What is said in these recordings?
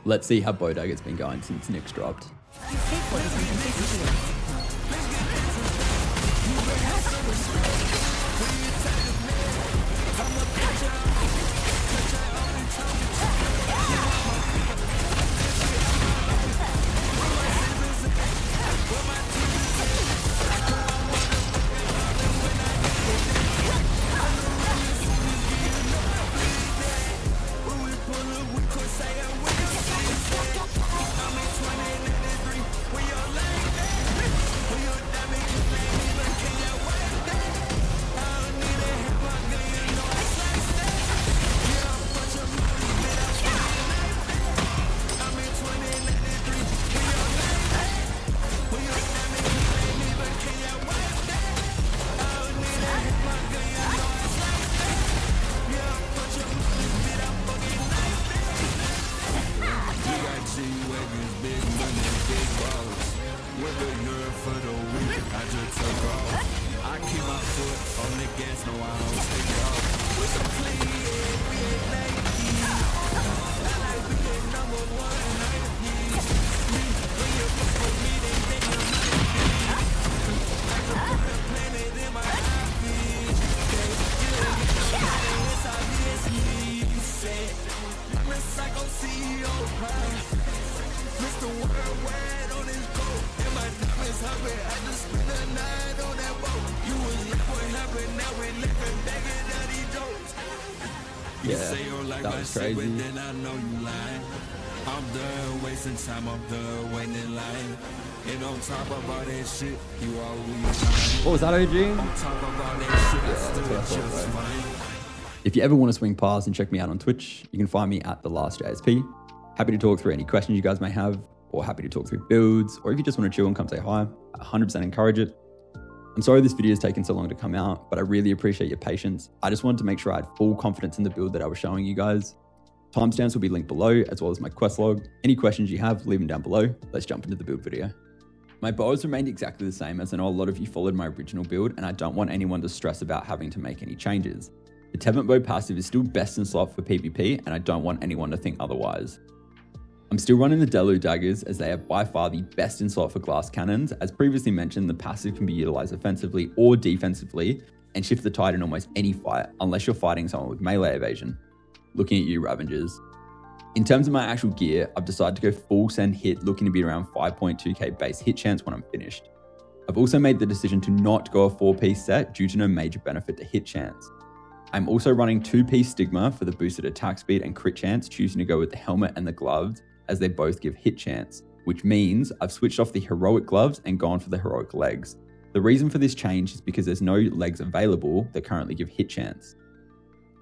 Let's see how Dagger's been going since NIX dropped. Yeah, that was crazy. I'm done wasting time, I'm done waiting in line. And on top of all that shit, you always What was that, OG? on top of all that shit, I still just mine. If you ever want to swing past and check me out on Twitch, you can find me at TheLastJSP. Happy to talk through any questions you guys may have, or happy to talk through builds, or if you just want to chill and come say hi, I 100% encourage it. I'm sorry this video has taken so long to come out, but I really appreciate your patience. I just wanted to make sure I had full confidence in the build that I was showing you guys. Timestamps will be linked below, as well as my Questlog. Any questions you have, leave them down below. Let's jump into the build video. My bows remained exactly the same, as I know a lot of you followed my original build, and I don't want anyone to stress about having to make any changes. The Tevent bow passive is still best in slot for PvP, and I don't want anyone to think otherwise. I'm still running the Daggers, as they are by far the best in slot for glass cannons. As previously mentioned, the passive can be utilized offensively or defensively and shift the tide in almost any fight, unless you're fighting someone with melee evasion. Looking at you, Ravengers. In terms of my actual gear, I've decided to go full send hit, looking to be around 5.2k base hit chance when I'm finished. I've also made the decision to not go a 4-piece set due to no major benefit to hit chance. I'm also running 2-piece stigma for the boosted attack speed and crit chance, choosing to go with the helmet and the gloves, as they both give hit chance, which means I've switched off the heroic gloves and gone for the heroic legs. The reason for this change is because there's no legs available that currently give hit chance.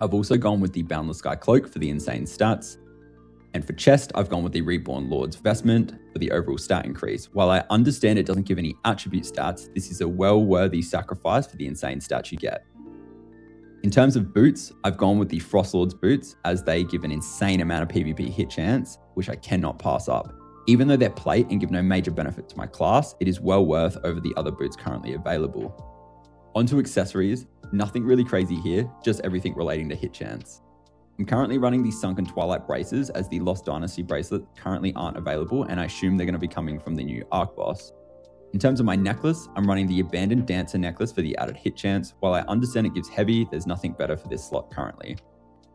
I've also gone with the Boundless Sky Cloak for the insane stats, and for chest, I've gone with the Reborn Lord's Vestment for the overall stat increase. While I understand it doesn't give any attribute stats, this is a well-worthy sacrifice for the insane stats you get. In terms of boots, I've gone with the Frost Lord's boots, as they give an insane amount of PvP hit chance, which I cannot pass up. Even though they're plate and give no major benefit to my class, it is well worth over the other boots currently available. Onto accessories, nothing really crazy here, just everything relating to hit chance. I'm currently running the Sunken Twilight braces, as the Lost Dynasty bracelet currently aren't available, and I assume they're going to be coming from the new Arc boss. In terms of my necklace, I'm running the Abandoned Dancer necklace for the added hit chance. While I understand it gives heavy, there's nothing better for this slot currently.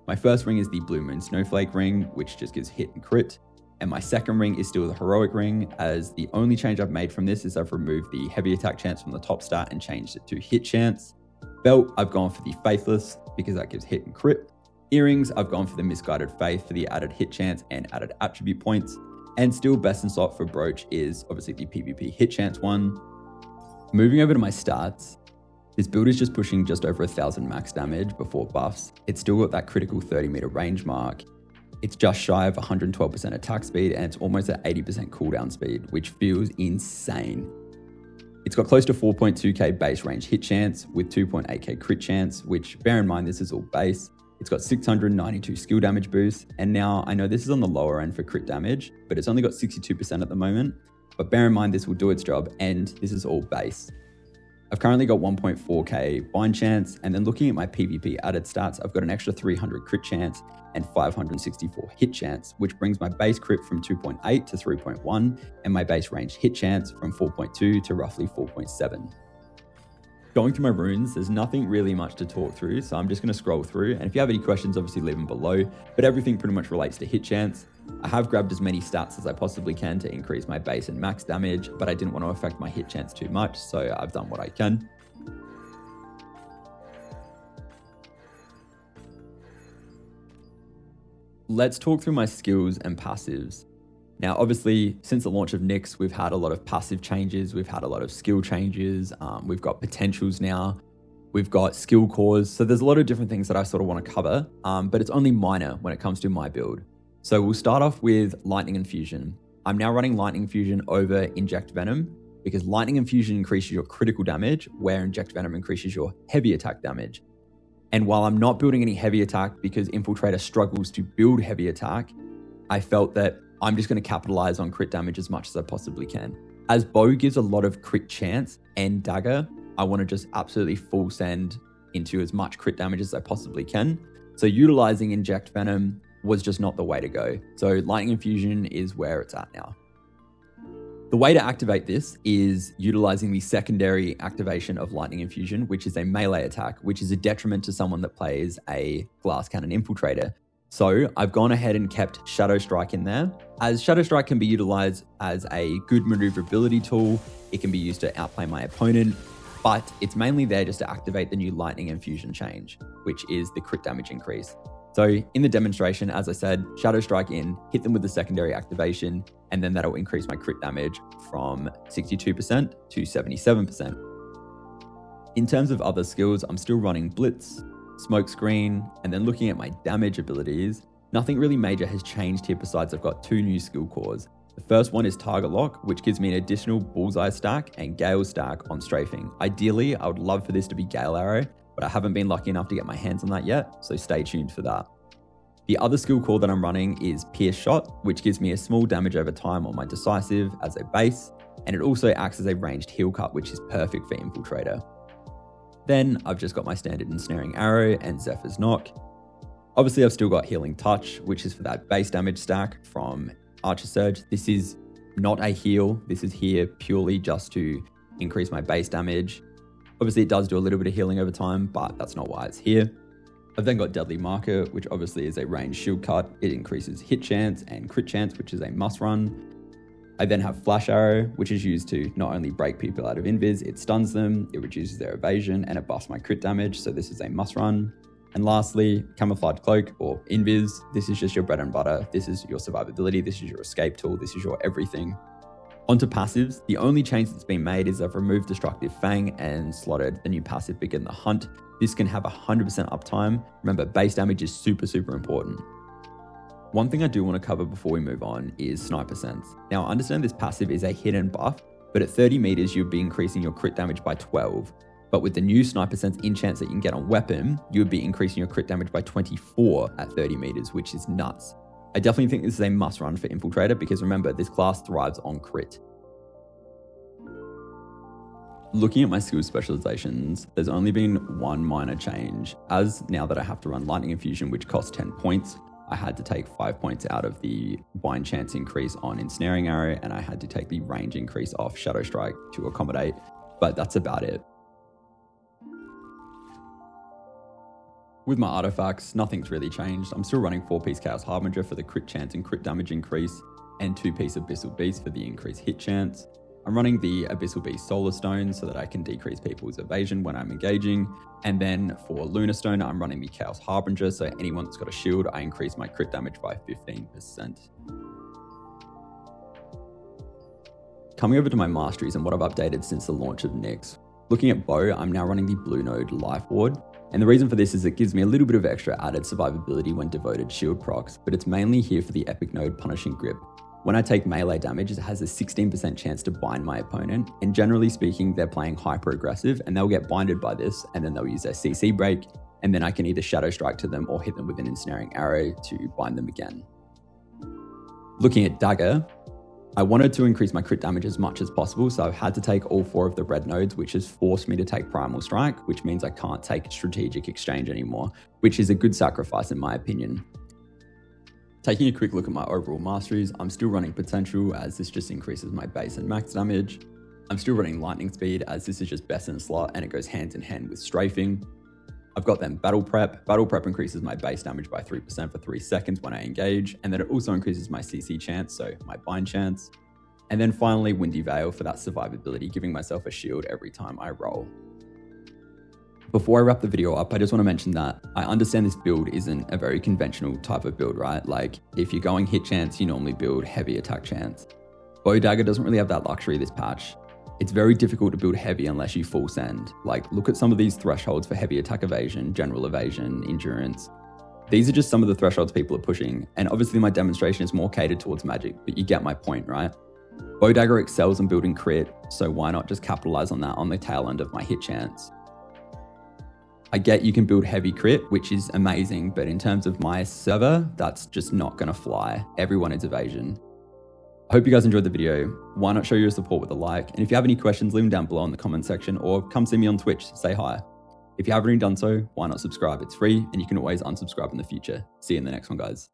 My first ring is the Blue Moon Snowflake ring, which just gives hit and crit. And my second ring is still the Heroic ring, as the only change I've made from this is I've removed the heavy attack chance from the top stat and changed it to hit chance. Belt, I've gone for the Faithless because that gives hit and crit. Earrings, I've gone for the Misguided Faith for the added hit chance and added attribute points. And still best in slot for brooch is obviously the PvP hit chance one. Moving over to my stats, this build is just pushing just over 1000 max damage before buffs. It's still got that critical 30-meter range mark. It's just shy of 112% attack speed, and it's almost at 80% cooldown speed, which feels insane. It's got close to 4.2k base range hit chance with 2.8k crit chance, which, bear in mind, this is all base. It's got 692 skill damage boost, and now I know this is on the lower end for crit damage, but it's only got 62% at the moment. But bear in mind, this will do its job, and this is all base. I've currently got 1.4k bind chance, and then looking at my PvP added stats, I've got an extra 300 crit chance and 564 hit chance, which brings my base crit from 2.8 to 3.1 and my base range hit chance from 4.2 to roughly 4.7. Going through my runes, there's nothing really much to talk through, so I'm just going to scroll through, and if you have any questions, obviously leave them below, but everything pretty much relates to hit chance. I have grabbed as many stats as I possibly can to increase my base and max damage, but I didn't want to affect my hit chance too much, so I've done what I can. Let's talk through my skills and passives. Now, obviously, since the launch of NIX, we've had a lot of passive changes, we've had a lot of skill changes, we've got potentials now, we've got skill cores, so there's a lot of different things that I sort of want to cover, but it's only minor when it comes to my build. So we'll start off with Lightning Infusion. I'm now running Lightning Infusion over Inject Venom, because Lightning Infusion increases your critical damage, where Inject Venom increases your heavy attack damage. And while I'm not building any heavy attack because Infiltrator struggles to build heavy attack, I felt that I'm just going to capitalize on crit damage as much as I possibly can. As Bow gives a lot of crit chance and Dagger, I want to just absolutely full send into as much crit damage as I possibly can. So utilizing Inject Venom was just not the way to go. So Lightning Infusion is where it's at now. The way to activate this is utilizing the secondary activation of Lightning Infusion, which is a melee attack, which is a detriment to someone that plays a Glass Cannon Infiltrator. So I've gone ahead and kept Shadow Strike in there, as Shadow Strike can be utilized as a good maneuverability tool. It can be used to outplay my opponent, but it's mainly there just to activate the new Lightning Infusion change, which is the crit damage increase. So in the demonstration, as I said, Shadow Strike in, hit them with the secondary activation, and then that'll increase my crit damage from 62% to 77%. In terms of other skills, I'm still running Blitz, Smoke Screen, and then looking at my damage abilities, nothing really major has changed here besides I've got 2 new skill cores. The first one is Target Lock, which gives me an additional Bullseye stack and Gale stack on strafing. Ideally, I would love for this to be Gale Arrow, but I haven't been lucky enough to get my hands on that yet, so stay tuned for that. The other skill core that I'm running is Pierce Shot, which gives me a small damage over time on my Decisive as a base, and it also acts as a ranged heal cut, which is perfect for Infiltrator. Then I've just got my standard Ensnaring Arrow and Zephyr's Knock. Obviously, I've still got Healing Touch, which is for that base damage stack from Archer Surge. This is not a heal. This is here purely just to increase my base damage. Obviously, it does do a little bit of healing over time, but that's not why it's here. I've then got Deadly Marker, which obviously is a ranged shield cut. It increases hit chance and crit chance, which is a must run. I then have Flash Arrow, which is used to not only break people out of invis, it stuns them, it reduces their evasion, and it buffs my crit damage, so this is a must run. And lastly, Camouflage Cloak or Invis. This is just your bread and butter. This is your survivability, this is your escape tool, this is your everything. Onto passives, the only change that's been made is I've removed Destructive Fang and slotted the new passive Begin the Hunt. This can have 100% uptime. Remember, base damage is super important. One thing I do want to cover before we move on is Sniper Sense. Now, I understand this passive is a hidden buff, but at 30 meters, you'd be increasing your crit damage by 12. But with the new Sniper Sense enchants that you can get on weapon, you would be increasing your crit damage by 24 at 30 meters, which is nuts. I definitely think this is a must run for Infiltrator because remember, this class thrives on crit. Looking at my skill specializations, there's only been one minor change. As now that I have to run Lightning Infusion, which costs 10 points, I had to take 5 points out of the Bind Chance increase on Ensnaring Arrow, and I had to take the range increase off Shadow Strike to accommodate, but that's about it. With my artifacts, nothing's really changed. I'm still running 4-piece Chaos Harbinger for the crit chance and crit damage increase, and 2-piece Abyssal Beast for the increased hit chance. I'm running the Abyssal Beast Solar Stone so that I can decrease people's evasion when I'm engaging. And then for Lunar Stone, I'm running the Chaos Harbinger, so anyone that's got a shield, I increase my crit damage by 15%. Coming over to my masteries and what I've updated since the launch of NIX. Looking at Bow, I'm now running the Blue Node Life Ward. And the reason for this is it gives me a little bit of extra added survivability when devoted shield procs, but it's mainly here for the Epic Node Punishing Grip. When I take melee damage, it has a 16% chance to bind my opponent, and generally speaking, they're playing hyper aggressive and they'll get binded by this, and then they'll use their CC break, and then I can either Shadow Strike to them or hit them with an Ensnaring Arrow to bind them again. Looking at Dagger, I wanted to increase my crit damage as much as possible, so I've had to take all 4 of the red nodes, which has forced me to take Primal Strike, which means I can't take Strategic Exchange anymore, which is a good sacrifice in my opinion. Taking a quick look at my overall masteries, I'm still running Potential as this just increases my base and max damage. I'm still running Lightning Speed as this is just best in slot and it goes hand in hand with Strafing. I've got then Battle Prep. Battle Prep increases my base damage by 3% for 3 seconds when I engage, and then it also increases my CC chance, so my bind chance. And then finally Windy Veil for that survivability, giving myself a shield every time I roll. Before I wrap the video up, I just want to mention that I understand this build isn't a very conventional type of build, right? Like if you're going hit chance, you normally build heavy attack chance. Dagger doesn't really have that luxury this patch. It's very difficult to build heavy unless you full send. Like look at some of these thresholds for heavy attack evasion, general evasion, endurance. These are just some of the thresholds people are pushing. And obviously my demonstration is more catered towards magic, but you get my point, right? Dagger excels in building crit, so why not just capitalize on that on the tail end of my hit chance? I get you can build heavy crit, which is amazing, but in terms of my server, that's just not gonna fly. Everyone is evasion. I hope you guys enjoyed the video. Why not show your support with a like? And if you have any questions, leave them down below in the comment section or come see me on Twitch, say hi. If you haven't already done so, why not subscribe? It's free and you can always unsubscribe in the future. See you in the next one, guys.